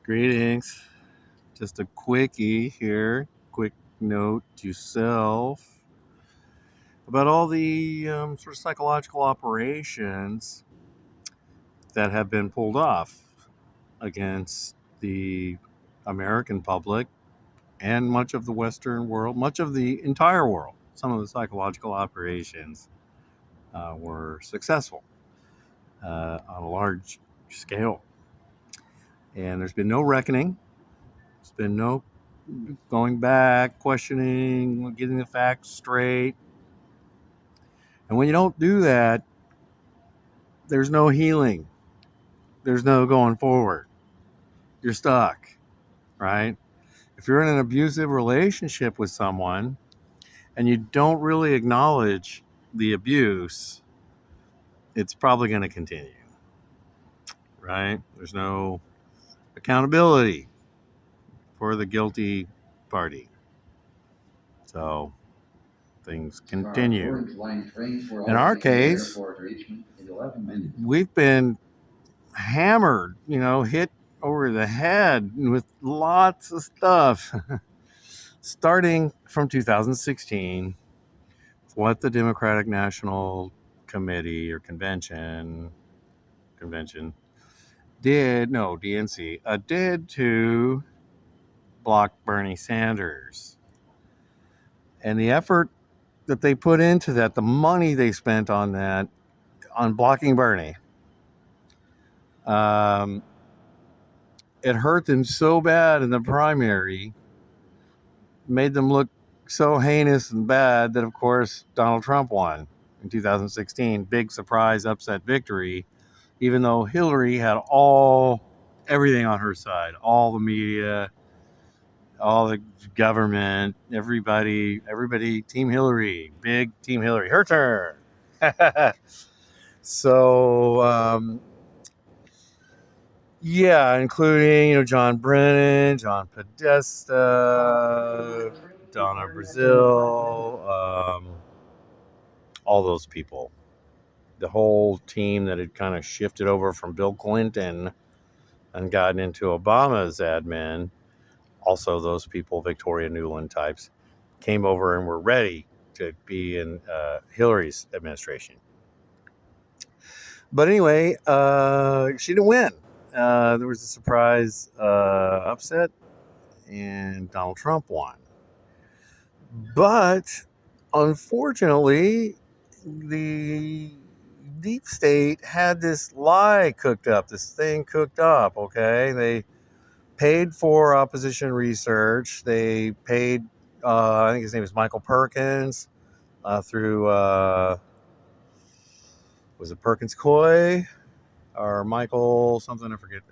Greetings. Just a quickie here. Quick note to self about all the sort of psychological operations that have been pulled off against the American public and much of the Western world, much of the entire world. Some of the psychological operations were successful on a large scale. And there's been no reckoning. There's been no going back, questioning, getting the facts straight. And when you don't do that, there's no healing. There's no going forward. You're stuck, right? If you're in an abusive relationship with someone and you don't really acknowledge the abuse, it's probably going to continue, right? There's no accountability for the guilty party. So things continue. In our case, we've been hammered, hit over the head with lots of stuff. Starting from 2016, what the Democratic National Committee or Convention did, no, DNC, did to block Bernie Sanders. And the effort that they put into that, the money they spent on that, on blocking Bernie, it hurt them so bad in the primary, made them look so heinous and bad that, of course, Donald Trump won in 2016. Big surprise, upset victory, even though Hillary had everything on her side, all the media, all the government, everybody, Team Hillary, big Team Hillary, her turn. So, yeah, including, John Brennan, John Podesta, Donna Brazil, all those people. The whole team that had kind of shifted over from Bill Clinton and gotten into Obama's admin, also those people, Victoria Nuland types, came over and were ready to be in Hillary's administration. But anyway, she didn't win. There was a surprise upset, and Donald Trump won. But unfortunately, the deep state had this lie cooked up, okay? They paid for opposition research. They paid, I think his name is Michael Perkins, through, was it Perkins Coy or Michael something, I forget.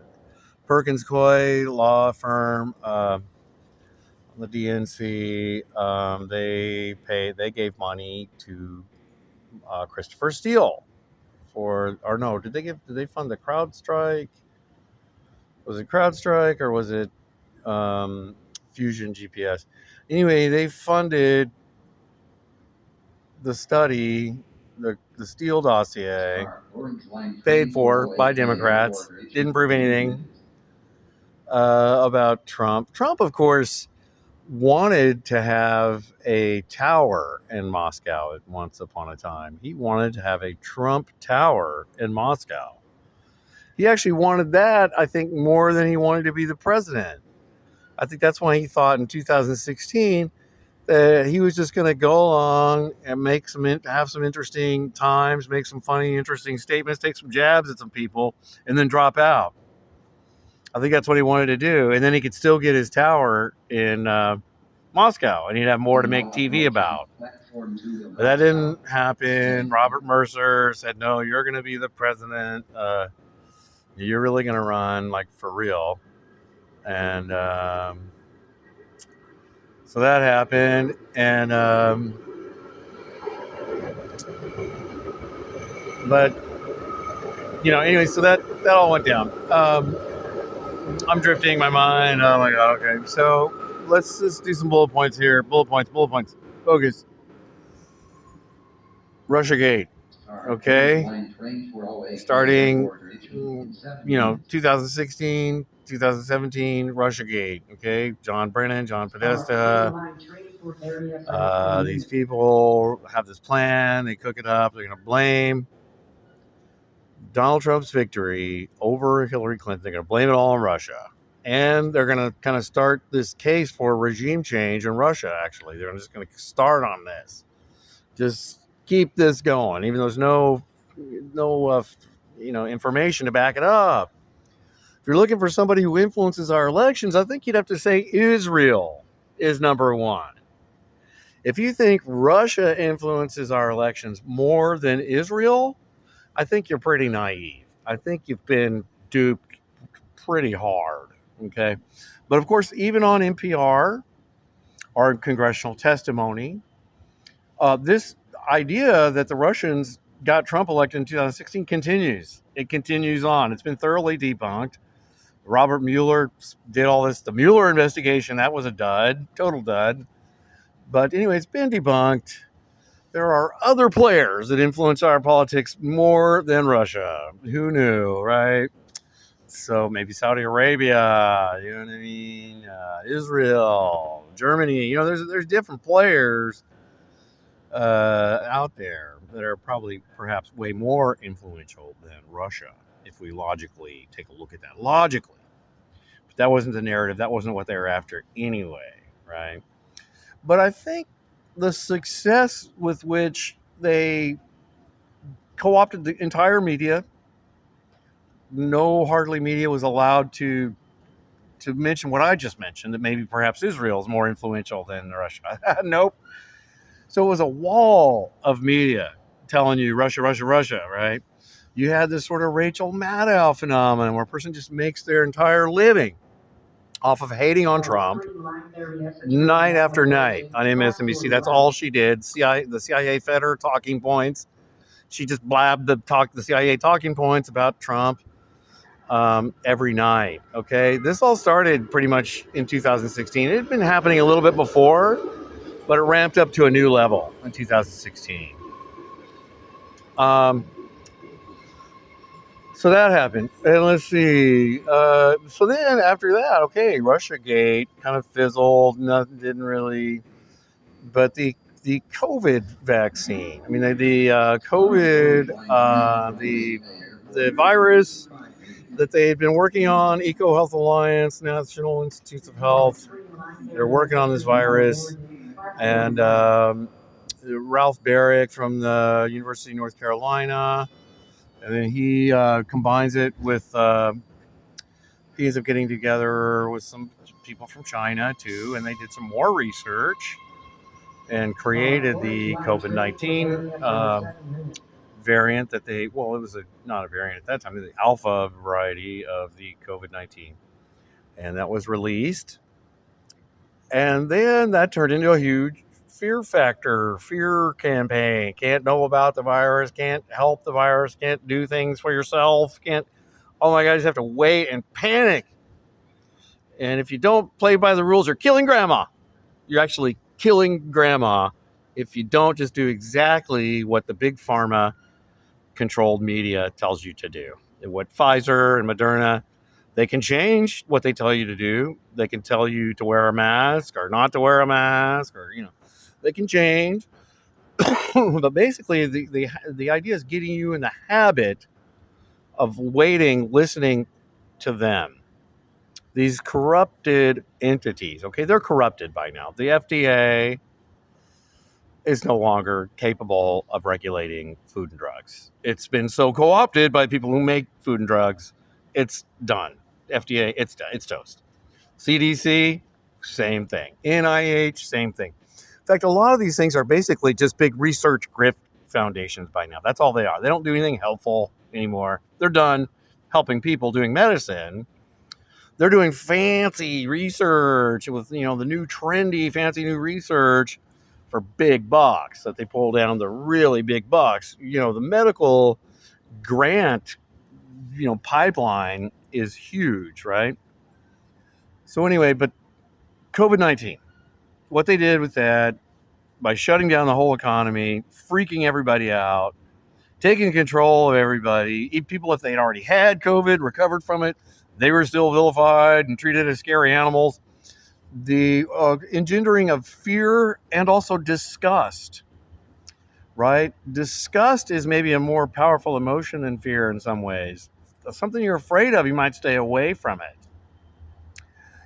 Perkins Coy law firm, the DNC. They gave money to Christopher Steele did they fund the CrowdStrike? Was it CrowdStrike or was it Fusion GPS? Anyway, they funded the study, the Steele dossier, paid for by Democrats, didn't prove anything about Trump. Trump, of course, wanted to have a tower in Moscow once upon a time. He wanted to have a Trump tower in Moscow. He actually wanted that, I think, more than he wanted to be the president. I think that's why he thought in 2016 that he was just going to go along and have some interesting times, make some funny, interesting statements, take some jabs at some people, and then drop out. I think that's what he wanted to do. And then he could still get his tower in Moscow, and he'd have more to make TV about. But that didn't happen. Robert Mercer said, no, you're going to be the president. You're really going to run, like, for real. And so that happened. And but anyway, so that all went down. I'm drifting my mind. Oh my god. Okay, so let's just do some bullet points here. Bullet points. Focus. Russiagate. Okay. Starting 2016 2017, Russiagate. Okay, John Brennan, John Podesta. These people have this plan. They cook it up. They're going to blame Donald Trump's victory over Hillary Clinton. They're going to blame it all on Russia. And they're going to kind of start this case for regime change in Russia, actually. They're just going to start on this. Just keep this going, even though there's no information to back it up. If you're looking for somebody who influences our elections, I think you'd have to say Israel is number one. If you think Russia influences our elections more than Israel, I think you're pretty naive. I think you've been duped pretty hard, okay? But of course, even on NPR or congressional testimony, this idea that the Russians got Trump elected in 2016 continues. It continues on. It's been thoroughly debunked. Robert Mueller did all this. The Mueller investigation, that was a dud, total dud. But anyway, it's been debunked. There are other players that influence our politics more than Russia. Who knew, right? So maybe Saudi Arabia, you know what I mean? Israel, Germany. There's different players out there that are probably perhaps way more influential than Russia, if we logically take a look at that. Logically. But that wasn't the narrative. That wasn't what they were after anyway, right? But I think the success with which they co-opted the entire media, no hardly media was allowed to mention what I just mentioned, that maybe perhaps Israel is more influential than Russia. Nope. So it was a wall of media telling you Russia, Russia, Russia, right? You had this sort of Rachel Maddow phenomenon where a person just makes their entire living off of hating on Trump night after night on MSNBC. That's all she did. The CIA fed her talking points. She just blabbed the CIA talking points about Trump every night. Okay, this all started pretty much in 2016. It had been happening a little bit before, but it ramped up to a new level in 2016. So that happened. And let's see. So then after that, okay, Russiagate kind of fizzled. Nothing, didn't really. But the COVID vaccine, I mean, the COVID, the virus that they had been working on, EcoHealth Alliance, National Institutes of Health, they're working on this virus. And Ralph Barrick from the University of North Carolina, and then he combines it with, he ends up getting together with some people from China too, and they did some more research and created the COVID-19 variant that it was not a variant at that time, the alpha variety of the COVID-19. And that was released. And then that turned into a huge fear campaign. Can't know about the virus, can't help the virus, can't do things for yourself, oh my God, you just have to wait and panic. And if you don't play by the rules, you're killing grandma. You're actually killing grandma if you don't just do exactly what the big pharma controlled media tells you to do. And what Pfizer and Moderna, they can change what they tell you to do. They can tell you to wear a mask or not to wear a mask, or they can change. But basically, the idea is getting you in the habit of waiting, listening to them. These corrupted entities, okay, they're corrupted by now. The FDA is no longer capable of regulating food and drugs. It's been so co-opted by people who make food and drugs. It's done. FDA, it's done. It's toast. CDC, same thing. NIH, same thing. In fact, a lot of these things are basically just big research grift foundations by now. That's all they are. They don't do anything helpful anymore. They're done helping people doing medicine. They're doing fancy research with, the new trendy, fancy new research for big bucks that they pull down, the really big bucks. The medical grant, pipeline is huge, right? So anyway, but COVID-19, what they did with that, by shutting down the whole economy, freaking everybody out, taking control of everybody, people, if they'd already had COVID, recovered from it, they were still vilified and treated as scary animals. The engendering of fear and also disgust, right? Disgust is maybe a more powerful emotion than fear in some ways. Something you're afraid of, you might stay away from it.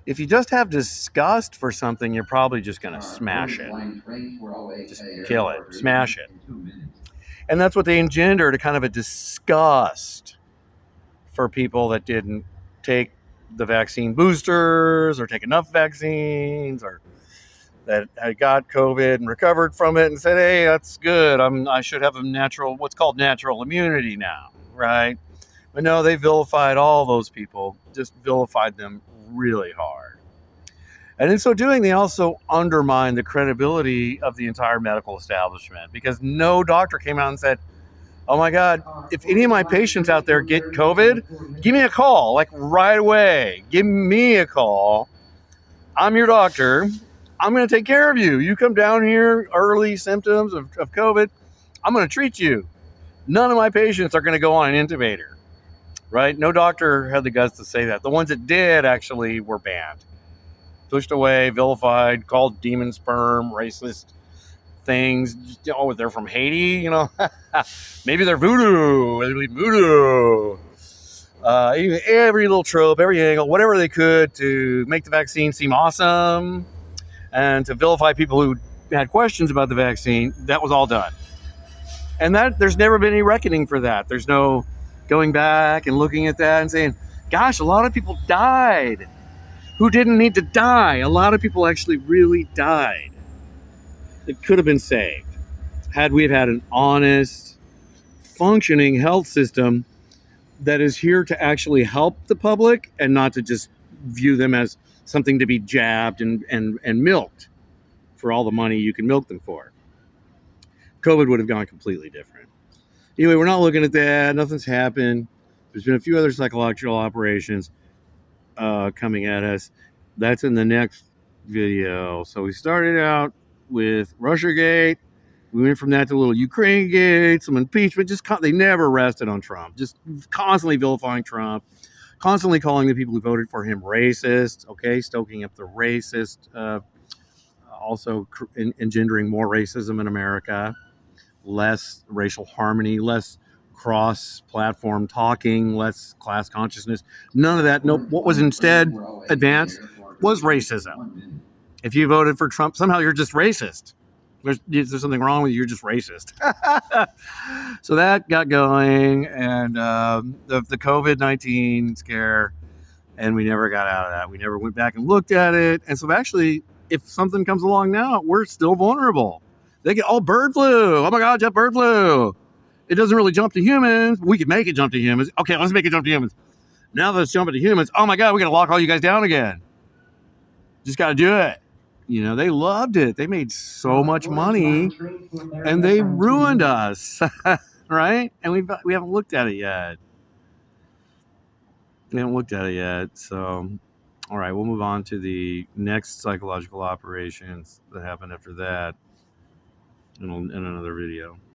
If you just have disgust for something, you're probably just going to smash it. Just kill it, smash it. And that's what they engendered, a kind of a disgust for people that didn't take the vaccine boosters or take enough vaccines, or that had got COVID and recovered from it and said, hey, that's good. I should have what's called natural immunity now, right? But no, they vilified all those people, just vilified them really hard. And in so doing, they also undermined the credibility of the entire medical establishment, because no doctor came out and said, oh my God, if any of my patients out there get COVID, give me a call, like right away. Give me a call. I'm your doctor. I'm going to take care of you. You come down here, early symptoms of COVID, I'm going to treat you. None of my patients are going to go on an intubator, right? No doctor had the guts to say that. The ones that did actually were banned, pushed away, vilified, called demon sperm, racist things. Oh, they're from Haiti, you know? Maybe they're voodoo. They believe voodoo. Every little trope, every angle, whatever they could to make the vaccine seem awesome and to vilify people who had questions about the vaccine. That was all done. And that there's never been any reckoning for that. There's no going back and looking at that and saying, gosh, a lot of people died who didn't need to die. A lot of people actually really died. It could have been saved had we had an honest, functioning health system that is here to actually help the public and not to just view them as something to be jabbed and milked for all the money you can milk them for. COVID would have gone completely different. Anyway, we're not looking at that. Nothing's happened. There's been a few other psychological operations coming at us. That's in the next video. So we started out with Russiagate. We went from that to a little Ukraine gate, some impeachment. They never rested on Trump. Just constantly vilifying Trump, constantly calling the people who voted for him racist. Okay, stoking up the racist, also engendering more racism in America, less racial harmony, less cross-platform talking, less class consciousness. None of that. No, what was instead advanced was racism. If you voted for Trump, somehow you're just racist. There's something wrong with you. You're just racist. So that got going, and the COVID-19 scare, and we never got out of that. We never went back and looked at it. And so actually, if something comes along now, we're still vulnerable. They get, bird flu. Oh my God, bird flu. It doesn't really jump to humans. We could make it jump to humans. Okay, let's make it jump to humans. Now that it's jumping to humans, oh my God, we got to lock all you guys down again. Just got to do it. You know, they loved it. They made so much money, and they ruined us, right? And we haven't looked at it yet. So, all right, we'll move on to the next psychological operations that happen after that in another video.